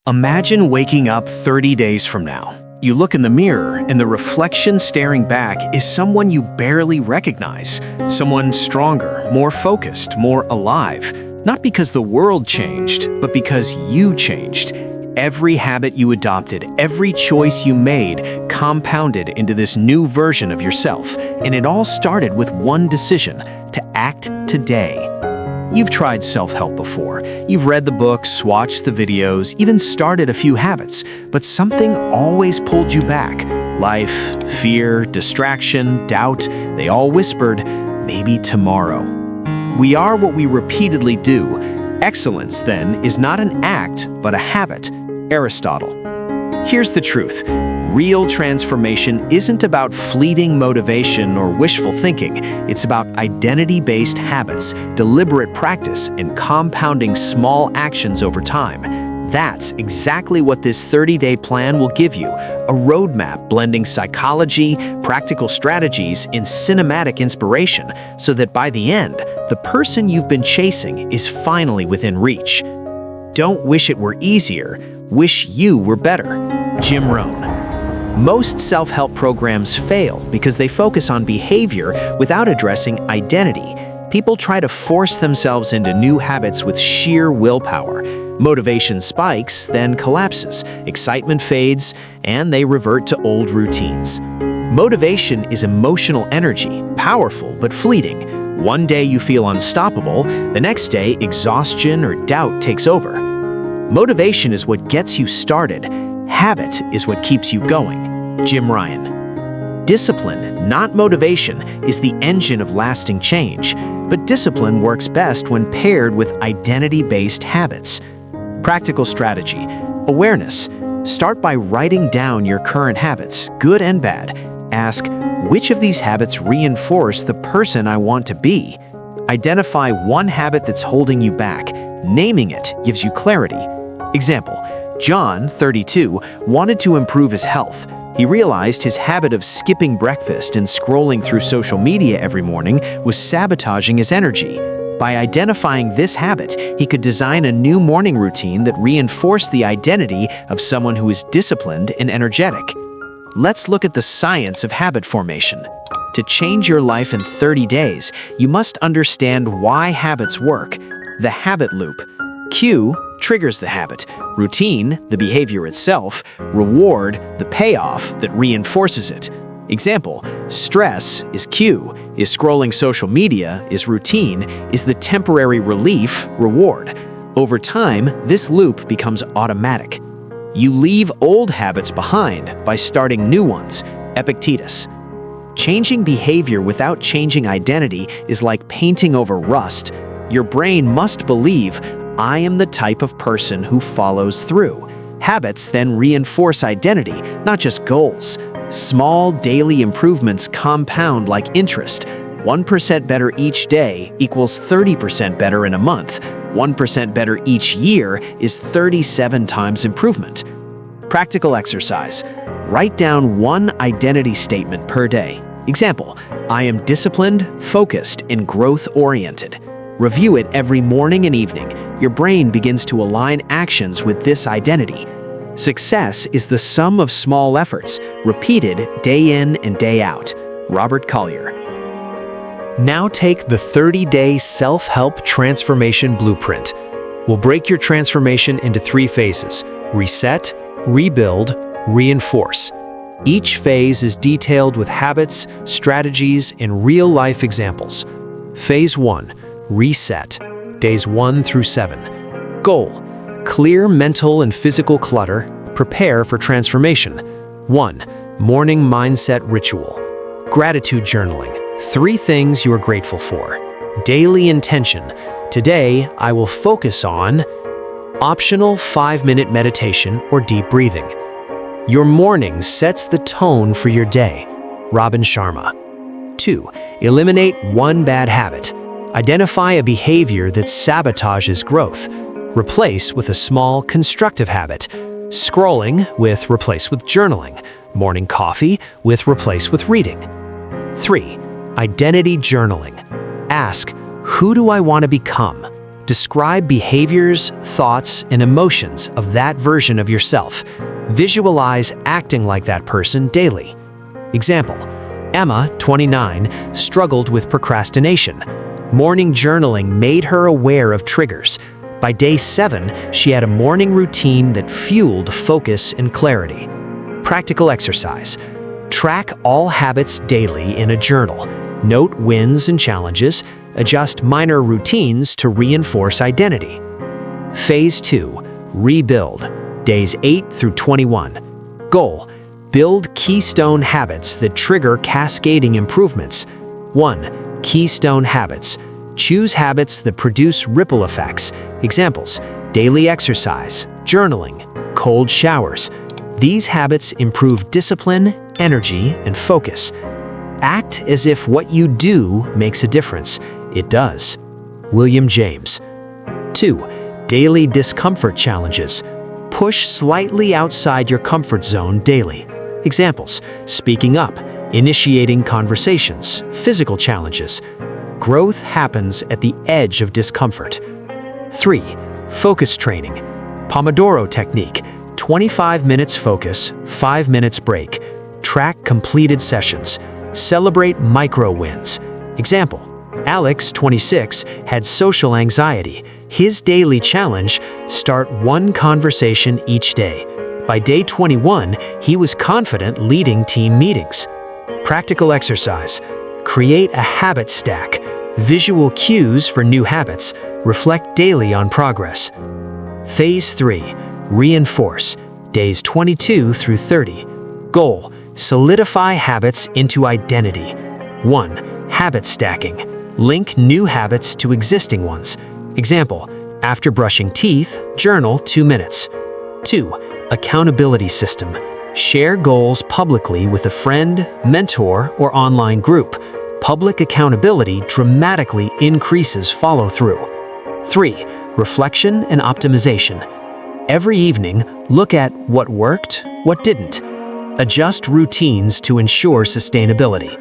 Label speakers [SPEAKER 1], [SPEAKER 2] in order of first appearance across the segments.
[SPEAKER 1] Imagine waking up 30 days from now. You look in the mirror, and the reflection staring back is someone you barely recognize. Someone stronger, more focused, more alive. Not because the world changed, but because you changed. Every habit you adopted, every choice you made, compounded into this new version of yourself. And it all started with one decision: to act today. You've tried self-help before. You've read the books, watched the videos, even started a few habits, but something always pulled you back. Life, fear, distraction, doubt, they all whispered, maybe tomorrow. We are what we repeatedly do. Excellence, then, is not an act, but a habit. Aristotle. Here's the truth. Real transformation isn't about fleeting motivation or wishful thinking. It's about identity-based habits, deliberate practice, and compounding small actions over time. That's exactly what this 30-day plan will give you, a roadmap blending psychology, practical strategies, and cinematic inspiration, so that by the end, the person you've been chasing is finally within reach. Don't wish it were easier, wish you were better. Jim Rohn. Most self-help programs fail because they focus on behavior without addressing identity. People try to force themselves into new habits with sheer willpower. Motivation spikes, then collapses. Excitement fades, and they revert to old routines. Motivation is emotional energy, powerful but fleeting. One day you feel unstoppable, the next day exhaustion or doubt takes over. Motivation is what gets you started. Habit is what keeps you going. Jim Ryan. Discipline, not motivation, is the engine of lasting change, but discipline works best when paired with identity-based habits. Practical strategy. Awareness. Start by writing down your current habits, good and bad. Ask, which of these habits reinforce the person I want to be? Identify one habit that's holding you back. Naming it gives you clarity. Example. John, 32, wanted to improve his health. He realized his habit of skipping breakfast and scrolling through social media every morning was sabotaging his energy. By identifying this habit, he could design a new morning routine that reinforced the identity of someone who is disciplined and energetic. Let's look at the science of habit formation. To change your life in 30 days, you must understand why habits work. The habit loop. Cue triggers the habit. Routine, the behavior itself. Reward, the payoff that reinforces it. Example, stress is cue, is scrolling social media, is routine, is the temporary relief, reward. Over time, this loop becomes automatic. You leave old habits behind by starting new ones. Epictetus. Changing behavior without changing identity is like painting over rust. Your brain must believe, I am the type of person who follows through. Habits then reinforce identity, not just goals. Small daily improvements compound like interest. 1% better each day equals 30% better in a month. 1% better each year is 37 times improvement. Practical exercise. Write down one identity statement per day. Example, I am disciplined, focused, and growth-oriented. Review it every morning and evening. Your brain begins to align actions with this identity. Success is the sum of small efforts, repeated day in and day out. Robert Collier. Now take the 30-day self-help transformation blueprint. We'll break your transformation into 3 phases: reset, rebuild, reinforce. Each phase is detailed with habits, strategies, and real-life examples. Phase 1. Reset. Days 1 through 7. Goal. Clear mental and physical clutter. Prepare for transformation. 1. Morning mindset ritual. Gratitude journaling. 3 things you are grateful for. Daily intention. Today, I will focus on optional 5-minute meditation or deep breathing. Your morning sets the tone for your day. Robin Sharma. 2. Eliminate one bad habit. Identify a behavior that sabotages growth. Replace with a small, constructive habit. Scrolling with replace with journaling. Morning coffee with replace with reading. 3. Identity journaling. Ask, who do I want to become? Describe behaviors, thoughts, and emotions of that version of yourself. Visualize acting like that person daily. Example: Emma, 29, struggled with procrastination. Morning journaling made her aware of triggers. By day 7, she had a morning routine that fueled focus and clarity. Practical exercise. Track all habits daily in a journal. Note wins and challenges. Adjust minor routines to reinforce identity. Phase 2. Rebuild. Days 8 through 21. Goal: build keystone habits that trigger cascading improvements. 1. Keystone habits. Choose habits that produce ripple effects. Examples: daily exercise, journaling, cold showers. These habits improve discipline, energy, and focus. Act as if what you do makes a difference. It does. William James. 2. Daily discomfort challenges. Push slightly outside your comfort zone daily. Examples: speaking up, initiating conversations, physical challenges. Growth happens at the edge of discomfort. 3. Focus training. Pomodoro technique. 25 minutes focus, 5 minutes break. Track completed sessions. Celebrate micro wins. Example: Alex, 26, had social anxiety. His daily challenge: start one conversation each day. By day 21, he was confident leading team meetings. Practical exercise. Create a habit stack. Visual cues for new habits. Reflect daily on progress. Phase 3. Reinforce. Days 22 through 30. Goal: solidify habits into identity. 1. Habit stacking. Link new habits to existing ones. Example: after brushing teeth, journal 2 minutes. 2. Accountability system. Share goals publicly with a friend, mentor, or online group. Public accountability dramatically increases follow-through. 3. Reflection and optimization. Every evening, look at what worked, what didn't. Adjust routines to ensure sustainability.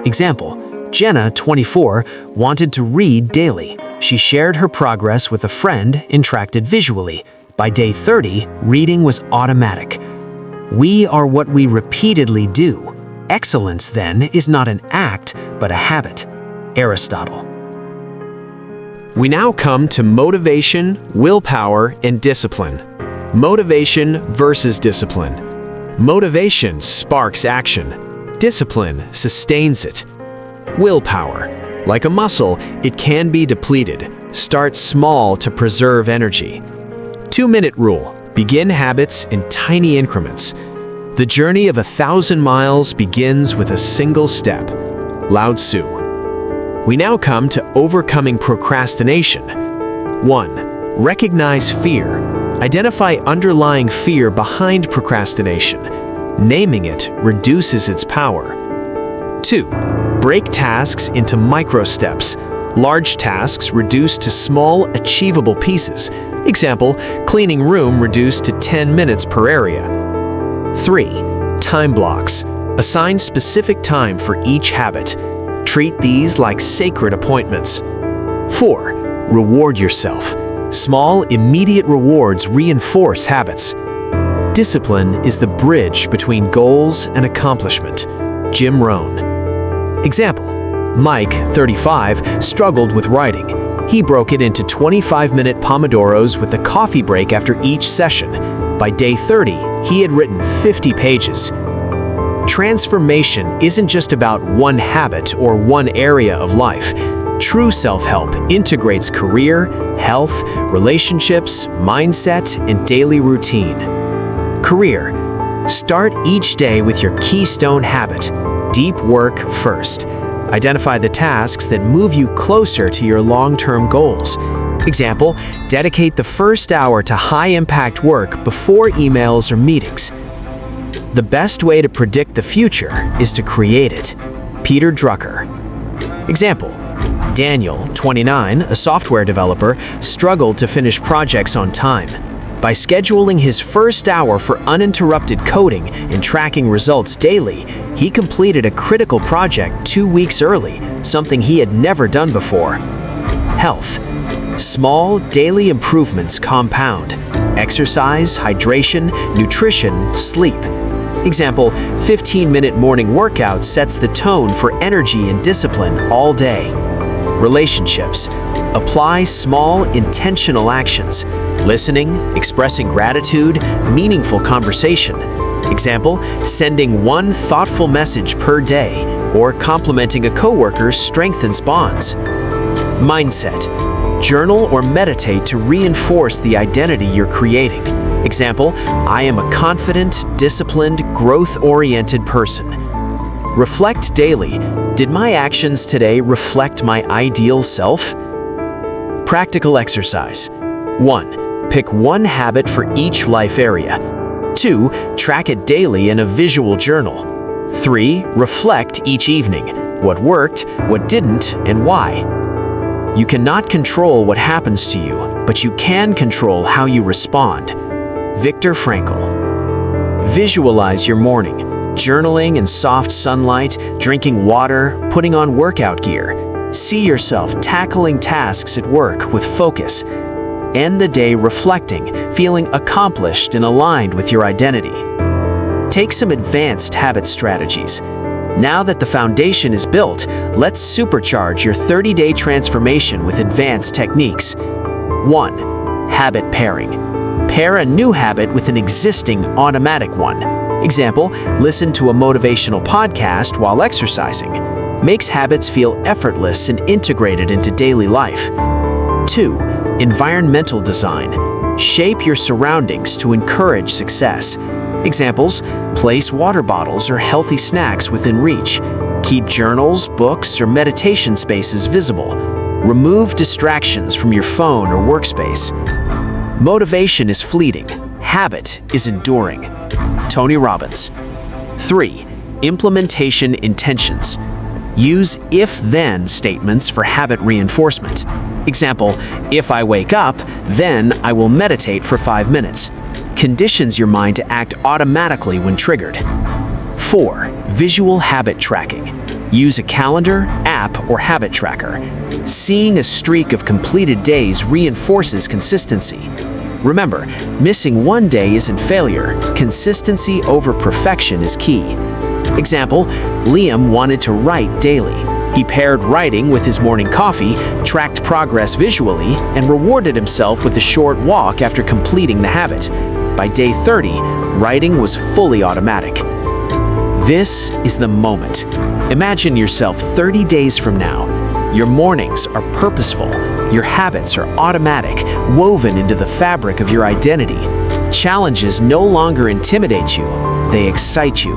[SPEAKER 1] Example: Jenna, 24, wanted to read daily. She shared her progress with a friend and tracked it visually. By day 30, reading was automatic. We are what we repeatedly do. Excellence, then, is not an act, but a habit. Aristotle. We now come to motivation, willpower, and discipline. Motivation versus discipline. Motivation sparks action. Discipline sustains it. Willpower. Like a muscle, it can be depleted. Start small to preserve energy. 2-minute rule. Begin habits in tiny increments. The journey of 1,000 miles begins with a single step. Lao Tzu. We now come to overcoming procrastination. 1. Recognize fear. Identify underlying fear behind procrastination. Naming it reduces its power. 2. Break tasks into micro steps. Large tasks reduced to small, achievable pieces. Example: cleaning room reduced to 10 minutes per area. 3. Time blocks. Assign specific time for each habit. Treat these like sacred appointments. 4. Reward yourself. Small, immediate rewards reinforce habits. Discipline is the bridge between goals and accomplishment. Jim Rohn. Example: Mike, 35, struggled with writing. He broke it into 25-minute Pomodoros with a coffee break after each session. By day 30, he had written 50 pages. Transformation isn't just about one habit or one area of life. True self-help integrates career, health, relationships, mindset, and daily routine. Career. Start each day with your keystone habit. Deep work first. Identify the tasks that move you closer to your long-term goals. Example: dedicate the first hour to high-impact work before emails or meetings. The best way to predict the future is to create it. Peter Drucker. Example: Daniel, 29, a software developer, struggled to finish projects on time. By scheduling his first hour for uninterrupted coding and tracking results daily, he completed a critical project 2 weeks early, something he had never done before. health. Small daily improvements compound: exercise, hydration, nutrition, sleep. Example, 15-minute morning workout sets the tone for energy and discipline all day. Relationships. Apply small, intentional actions: listening, expressing gratitude, meaningful conversation. Example, sending one thoughtful message per day or complimenting a coworker strengthens bonds. Mindset. Journal or meditate to reinforce the identity you're creating. Example, I am a confident, disciplined, growth-oriented person. Reflect daily. Did my actions today reflect my ideal self? Practical exercise. 1. Pick one habit for each life area. 2. Track it daily in a visual journal. 3. Reflect each evening. What worked, what didn't, and why. You cannot control what happens to you, but you can control how you respond. Viktor Frankl. Visualize your morning: journaling in soft sunlight, drinking water, putting on workout gear. See yourself tackling tasks at work with focus. End the day reflecting, feeling accomplished and aligned with your identity. Take some advanced habit strategies. Now that the foundation is built, let's supercharge your 30-day transformation with advanced techniques. 1. Habit pairing. Pair a new habit with an existing automatic one. Example, listen to a motivational podcast while exercising. Makes habits feel effortless and integrated into daily life. 2. Environmental design. Shape your surroundings to encourage success. Examples, place water bottles or healthy snacks within reach. Keep journals, books, or meditation spaces visible. Remove distractions from your phone or workspace. Motivation is fleeting. Habit is enduring. Tony Robbins. 3. Implementation intentions. Use if-then statements for habit reinforcement. Example, if I wake up, then I will meditate for 5 minutes. Conditions your mind to act automatically when triggered. 4. Visual habit tracking. Use a calendar, app, or habit tracker. Seeing a streak of completed days reinforces consistency. Remember, missing one day isn't failure. Consistency over perfection is key. Example, Liam wanted to write daily. He paired writing with his morning coffee, tracked progress visually, and rewarded himself with a short walk after completing the habit. By day 30, writing was fully automatic. This is the moment. Imagine yourself 30 days from now. Your mornings are purposeful. Your habits are automatic, woven into the fabric of your identity. Challenges no longer intimidate you, they excite you.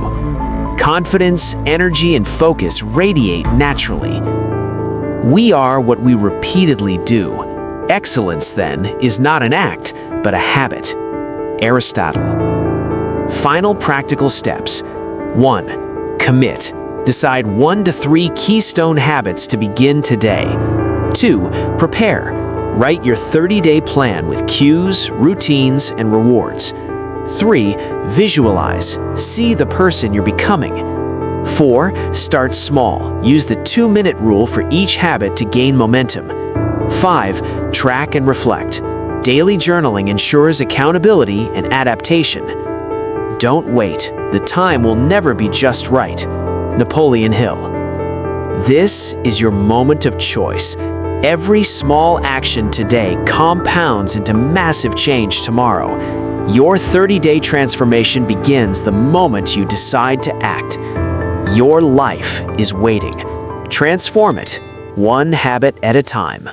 [SPEAKER 1] Confidence, energy, and focus radiate naturally. We are what we repeatedly do. Excellence, then, is not an act, but a habit. Aristotle. Final practical steps. 1. Commit. Decide 1 to 3 keystone habits to begin today. 2. Prepare. Write your 30-day plan with cues, routines, and rewards. 3. Visualize. See the person you're becoming. 4. Start small. Use the 2-minute rule for each habit to gain momentum. 5. Track and reflect. Daily journaling ensures accountability and adaptation. Don't wait. The time will never be just right. Napoleon Hill. This is your moment of choice. Every small action today compounds into massive change tomorrow. Your 30-day transformation begins the moment you decide to act. Your life is waiting. Transform it, one habit at a time.